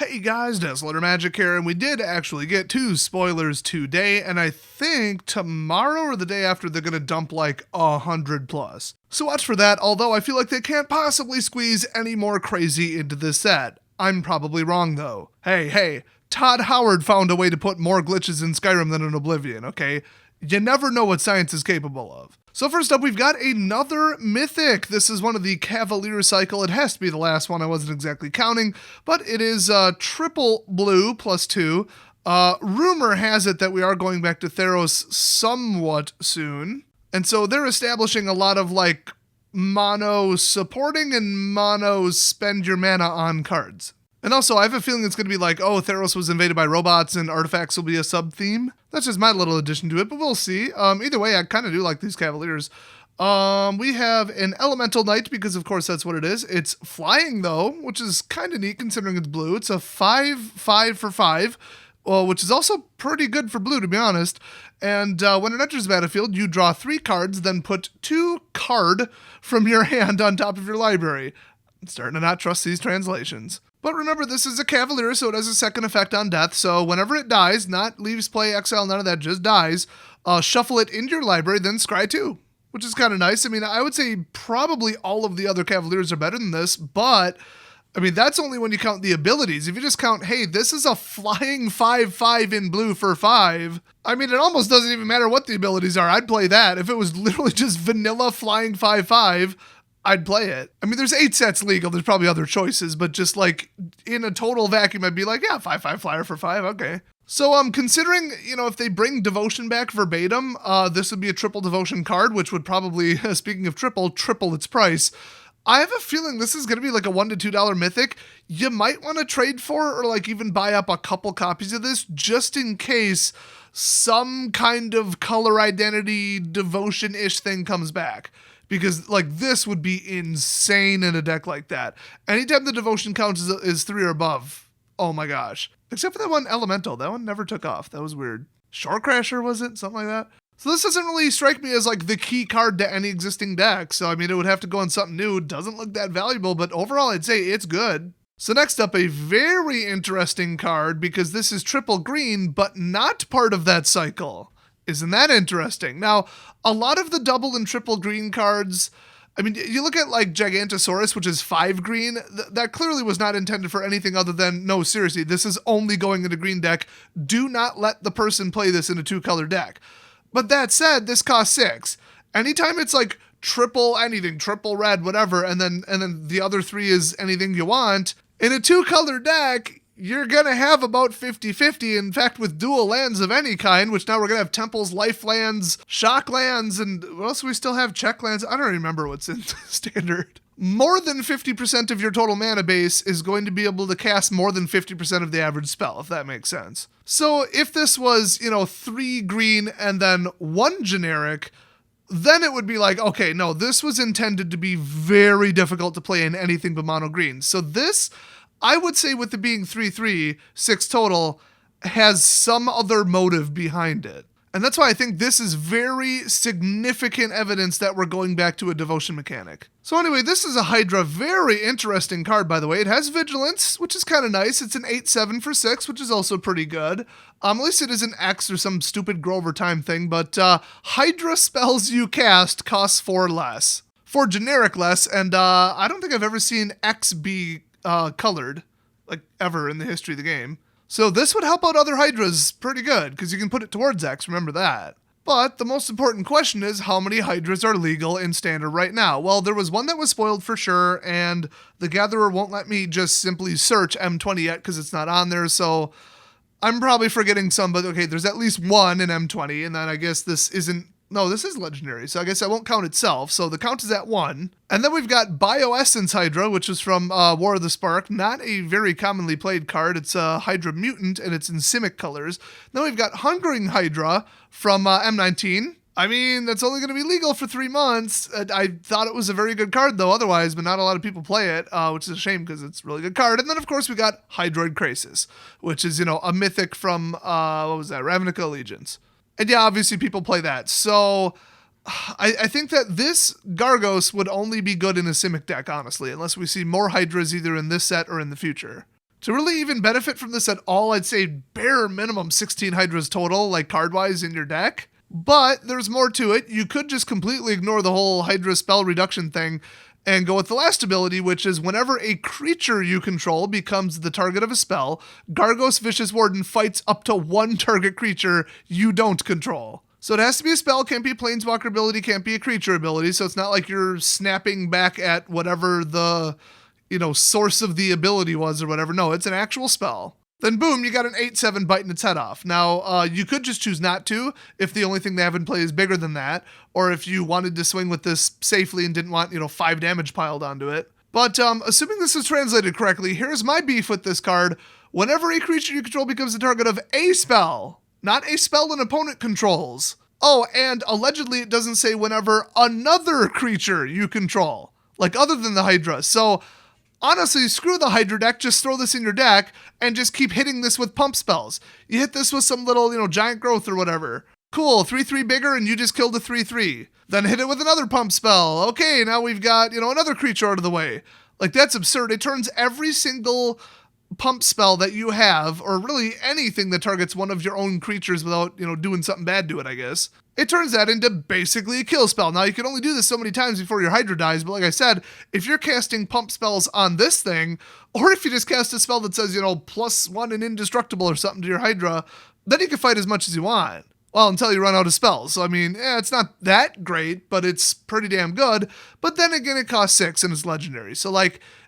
Hey guys, Desolator Magic here, and we did actually get 2 spoilers today, and I think tomorrow or the day after they're gonna dump like 100 plus. So watch for that, although I feel like they can't possibly squeeze any more crazy into this set. I'm probably wrong though. Hey, Todd Howard found a way to put more glitches in Skyrim than in Oblivion, okay? You never know what science is capable of. So first up, we've got another Mythic. This is one of the Cavalier cycle. It has to be the last one. I wasn't exactly counting, but it is triple blue +2. Rumor has it that we are going back to Theros somewhat soon. And so they're establishing a lot of like mono supporting and mono spend your mana on cards. And also, I have a feeling it's going to be like, oh, Theros was invaded by robots and artifacts will be a sub-theme. That's just my little addition to it, but we'll see. Either way, I kind of do like these Cavaliers. We have an Elemental Knight, because of course that's what it is. It's flying, though, which is kind of neat considering it's blue. It's a 5/5 for 5, which is also pretty good for blue, to be honest. And when it enters the battlefield, you draw 3 cards, then put 2 card from your hand on top of your library. I'm starting to not trust these translations. But remember, this is a Cavalier, so it has a second effect on death, so whenever it dies, not leaves play, exile, none of that, just dies, shuffle it into your library, then scry 2, which is kind of nice. I mean, I would say probably all of the other Cavaliers are better than this, but, I mean, that's only when you count the abilities. If you just count, hey, this is a flying 5/5 in blue for 5, I mean, it almost doesn't even matter what the abilities are. I'd play that. If it was literally just vanilla flying 5/5, I'd play it. I mean, there's 8 sets legal. There's probably other choices, but just like in a total vacuum, I'd be like, yeah, 5/5 flyer for 5. Okay. So considering, if they bring Devotion back verbatim, this would be a triple Devotion card, which would probably, speaking of triple its price. I have a feeling this is going to be like a $1 to $2 Mythic. You might want to trade for or like even buy up a couple copies of this just in case some kind of color identity Devotion-ish thing comes back. Because, like, this would be insane in a deck like that. Anytime the Devotion count is 3 or above, oh my gosh. Except for that one Elemental. That one never took off. That was weird. Shore Crasher, was it? Something like that? So this doesn't really strike me as, like, the key card to any existing deck. So, I mean, it would have to go on something new. It doesn't look that valuable, but overall, I'd say it's good. So next up, a very interesting card, because this is triple green, but not part of that cycle. Isn't that interesting? Now, a lot of the double and triple green cards, I mean, you look at like Gigantosaurus, which is 5 green, that clearly was not intended for anything other than, no, seriously, this is only going into green deck. Do not let the person play this in a 2-color deck. But that said, this costs 6. Anytime it's like triple anything, triple red, whatever, and then the other 3 is anything you want, in a 2-color deck, you're going to have about 50-50. In fact, with dual lands of any kind, which now we're going to have temples, life lands, shock lands, and what else do we still have? Check lands? I don't remember what's in standard. More than 50% of your total mana base is going to be able to cast more than 50% of the average spell, if that makes sense. So if this was, 3 green and then 1 generic, then it would be like, okay, no, this was intended to be very difficult to play in anything but mono green. So this, I would say with it being 3/3, 6 total, has some other motive behind it. And that's why I think this is very significant evidence that we're going back to a Devotion mechanic. So anyway, this is a Hydra. Very interesting card, by the way. It has Vigilance, which is kind of nice. It's an 8/7 for 6, which is also pretty good. At least it isn't X or some stupid grow over time thing, but Hydra spells you cast costs 4 less. 4 generic less, and I don't think I've ever seen X be colored, like ever in the history of the game. So this would help out other Hydras pretty good, because you can put it towards X, remember that. But the most important question is, how many Hydras are legal in Standard right now? Well, there was one that was spoiled for sure, and the Gatherer won't let me just simply search M20 yet, because it's not on there, so I'm probably forgetting some, but okay, there's at least one in M20, and then I guess this isn't. No, this is legendary, so I guess I won't count itself, so the count is at 1. And then we've got Bioessence Hydra, which is from War of the Spark. Not a very commonly played card. It's a Hydra Mutant, and it's in Simic colors. Then we've got Hungering Hydra from M19. I mean, that's only going to be legal for 3 months. I thought it was a very good card, though, otherwise, but not a lot of people play it, which is a shame because it's a really good card. And then, of course, we got Hydroid Krasis, which is, a mythic from, Ravnica Allegiance. And yeah, obviously people play that. So I think that this Gargos would only be good in a Simic deck, honestly, unless we see more Hydras either in this set or in the future. To really even benefit from this at all, I'd say bare minimum 16 Hydras total, like card-wise in your deck. But there's more to it. You could just completely ignore the whole Hydra spell reduction thing and go with the last ability, which is whenever a creature you control becomes the target of a spell, Gargos Vicious Warden fights up to one target creature you don't control. So it has to be a spell, can't be a planeswalker ability, can't be a creature ability, so it's not like you're snapping back at whatever the, source of the ability was or whatever. No, it's an actual spell. Then boom, you got an 8/7 biting its head off. Now, you could just choose not to if the only thing they have in play is bigger than that, or if you wanted to swing with this safely and didn't want, 5 damage piled onto it. But assuming this is translated correctly, here's my beef with this card. Whenever a creature you control becomes the target of a spell, not a spell an opponent controls. Oh, and allegedly it doesn't say whenever another creature you control, like other than the Hydra. So honestly, screw the Hydra deck, just throw this in your deck and just keep hitting this with pump spells. You hit this with some little, giant growth or whatever. Cool, 3/3 bigger and you just killed a 3/3. Then hit it with another pump spell. Okay, now we've got, another creature out of the way. Like, that's absurd. It turns every single pump spell that you have, or really anything that targets one of your own creatures without, doing something bad to it, I guess. It turns that into basically a kill spell. Now, you can only do this so many times before your Hydra dies, but like I said, if you're casting pump spells on this thing, or if you just cast a spell that says, +1 and indestructible or something to your Hydra, then you can fight as much as you want. Well, until you run out of spells. So, it's not that great, but it's pretty damn good. But then again, it costs 6 and it's legendary. So,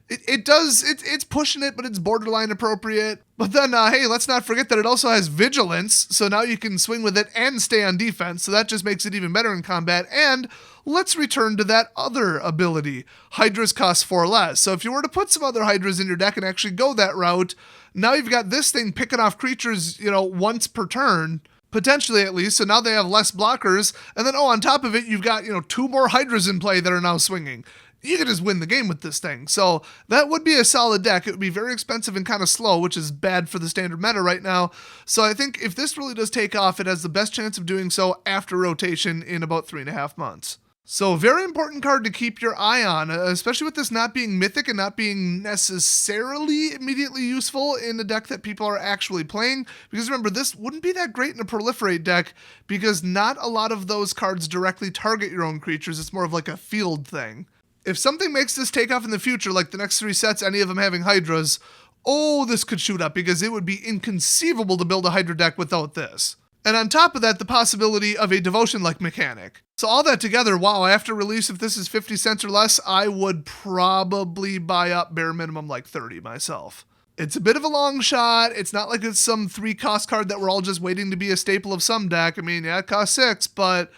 it's pushing it, but it's borderline appropriate. But then, hey, let's not forget that it also has vigilance, so now you can swing with it and stay on defense, so that just makes it even better in combat. And let's return to that other ability. Hydras cost 4 less. So if you were to put some other Hydras in your deck and actually go that route, now you've got this thing picking off creatures, once per turn, potentially at least, so now they have less blockers. And then, on top of it, you've got, 2 more Hydras in play that are now swinging. You could just win the game with this thing. So that would be a solid deck. It would be very expensive and kind of slow, which is bad for the standard meta right now. So I think if this really does take off, it has the best chance of doing so after rotation in about 3.5 months. So very important card to keep your eye on, especially with this not being mythic and not being necessarily immediately useful in a deck that people are actually playing. Because remember, this wouldn't be that great in a proliferate deck because not a lot of those cards directly target your own creatures. It's more of like a field thing. If something makes this take off in the future, like the next 3 sets, any of them having Hydras, this could shoot up because it would be inconceivable to build a Hydra deck without this. And on top of that, the possibility of a devotion-like mechanic. So all that together, wow, after release, if this is 50 cents or less, I would probably buy up bare minimum like 30 myself. It's a bit of a long shot. It's not like it's some 3 cost card that we're all just waiting to be a staple of some deck. It costs 6, but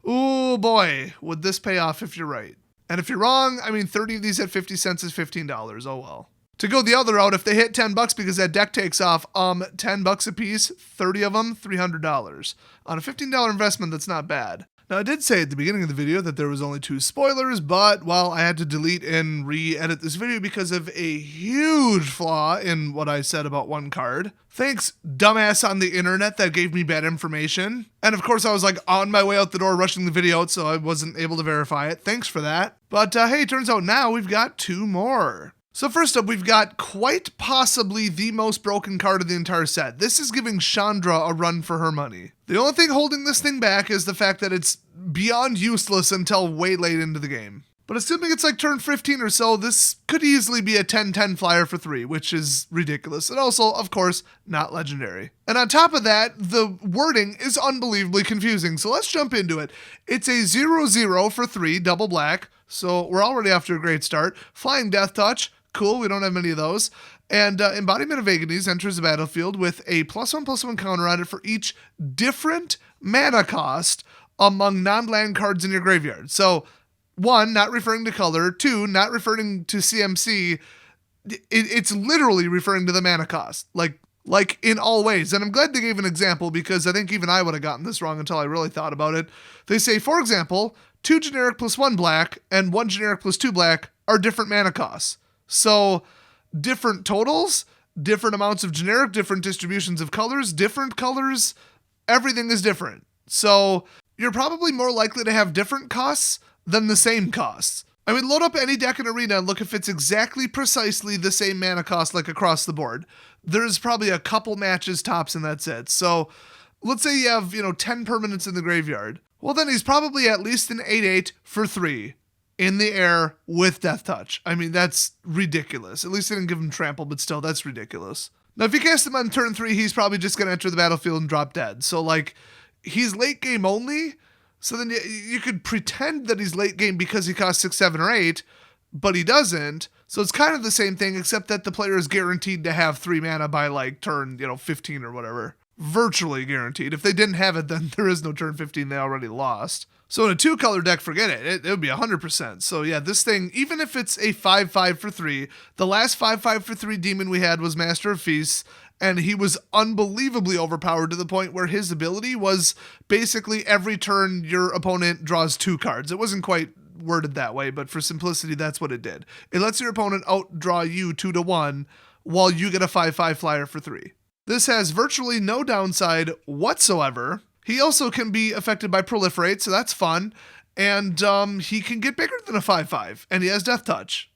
ooh boy, would this pay off if you're right. And if you're wrong, 30 of these at 50 cents is $15. Oh well. To go the other route, if they hit $10 because that deck takes off, $10 a piece, 30 of them, $300. On a $15 investment, that's not bad. Now, I did say at the beginning of the video that there was only 2 spoilers, but, well, I had to delete and re-edit this video because of a huge flaw in what I said about one card. Thanks, dumbass on the internet that gave me bad information. And of course, I was on my way out the door rushing the video out, so I wasn't able to verify it. Thanks for that. But hey, turns out now we've got 2 more. So first up, we've got quite possibly the most broken card of the entire set. This is giving Chandra a run for her money. The only thing holding this thing back is the fact that it's beyond useless until way late into the game. But assuming it's turn 15 or so, this could easily be a 10/10 flyer for 3, which is ridiculous. And also, of course, not legendary. And on top of that, the wording is unbelievably confusing. So let's jump into it. It's a 0/0 for 3, double black. So we're already off to a great start. Flying Death Touch. Cool, we don't have many of those. And Embodiment of Agonies enters the battlefield with a +1/+1 counter on it for each different mana cost among non-land cards in your graveyard. So, 1, not referring to color. 2, not referring to CMC. It's literally referring to the mana cost, like in all ways. And I'm glad they gave an example because I think even I would have gotten this wrong until I really thought about it. They say, for example, 2 generic +1 black and 1 generic +2 black are different mana costs. So different totals, different amounts of generic, different distributions of colors, everything is different. So you're probably more likely to have different costs than the same costs. I mean, load up any deck in Arena and look if it's exactly precisely the same mana cost like across the board. There's probably a couple matches tops and that's it. So let's say you have, 10 permanents in the graveyard. Well, then he's probably at least an 8/8 for 3 in the air with Death Touch. I mean, that's ridiculous. At least they didn't give him trample, but still, that's ridiculous. Now, if you cast him on turn 3, he's probably just going to enter the battlefield and drop dead. So, he's late game only. So then you could pretend that he's late game because he costs 6, 7, or 8, but he doesn't. So it's kind of the same thing, except that the player is guaranteed to have 3 mana by turn 15 or whatever. Virtually guaranteed. If they didn't have it, then there is no turn 15. They already lost. So in a 2-color deck, forget it. It would be 100%. So yeah, this thing, even if it's a 5/5 for 3, the last 5/5 for 3 demon we had was Master of Feasts, and he was unbelievably overpowered to the point where his ability was basically every turn your opponent draws 2 cards. It wasn't quite worded that way, but for simplicity, that's what it did. It lets your opponent outdraw you 2-1 while you get a 5/5 flyer for 3. This has virtually no downside whatsoever. He also can be affected by Proliferate, so that's fun. And he can get bigger than a 5/5, and he has Death Touch.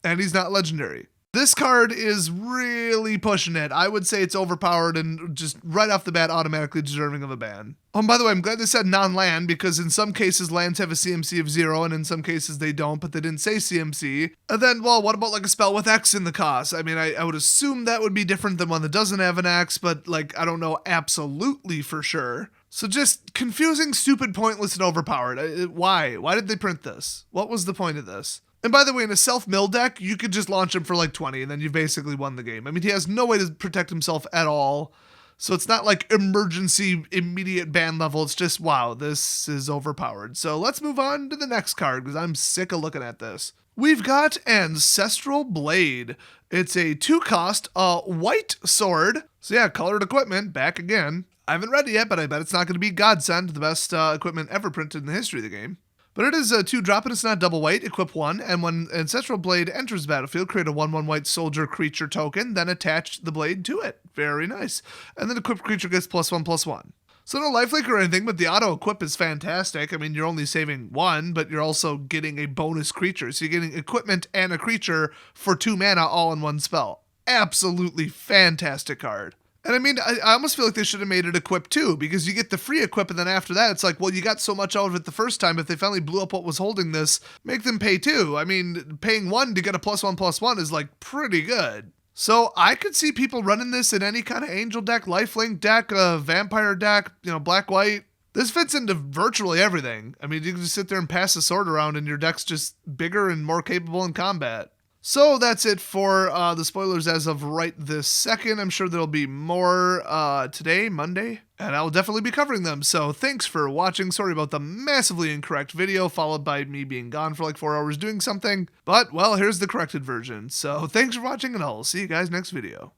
And he's not legendary. This card is really pushing it. I would say it's overpowered and just right off the bat automatically deserving of a ban. Oh, and by the way, I'm glad they said non-land because in some cases lands have a CMC of 0 and in some cases they don't, but they didn't say CMC. And then, well, what about a spell with X in the cost? I mean, I would assume that would be different than one that doesn't have an X, but I don't know absolutely for sure. So just confusing, stupid, pointless, and overpowered. Why? Why did they print this? What was the point of this? And by the way, in a self-mill deck, you could just launch him for 20, and then you've basically won the game. I mean, he has no way to protect himself at all. So it's not emergency, immediate ban level. It's just, wow, this is overpowered. So let's move on to the next card, because I'm sick of looking at this. We've got Ancestral Blade. It's a 2-cost, white sword. So yeah, colored equipment, back again. I haven't read it yet, but I bet it's not going to be Godsend, the best equipment ever printed in the history of the game. But it is a 2-drop and it's not double white, equip 1, and when Ancestral Blade enters the battlefield, create a 1/1 white soldier creature token, then attach the blade to it. Very nice. And then equipped creature gets +1/+1. So no lifelink or anything, but the auto-equip is fantastic. I mean, you're only saving 1, but you're also getting a bonus creature. So you're getting equipment and a creature for 2 mana all in one spell. Absolutely fantastic card. And I mean, I almost feel like they should have made it equip too, because you get the free equip, and then after that, it's well, you got so much out of it the first time. If they finally blew up what was holding this, make them pay 2. I mean, paying 1 to get a +1/+1 is pretty good. So I could see people running this in any kind of angel deck, lifelink deck, vampire deck, black-white. This fits into virtually everything. I mean, you can just sit there and pass the sword around, and your deck's just bigger and more capable in combat. So that's it for the spoilers as of right this second. I'm sure there'll be more today, Monday, and I'll definitely be covering them. So thanks for watching. Sorry about the massively incorrect video, followed by me being gone for 4 hours doing something. But, well, here's the corrected version. So thanks for watching, and I'll see you guys next video.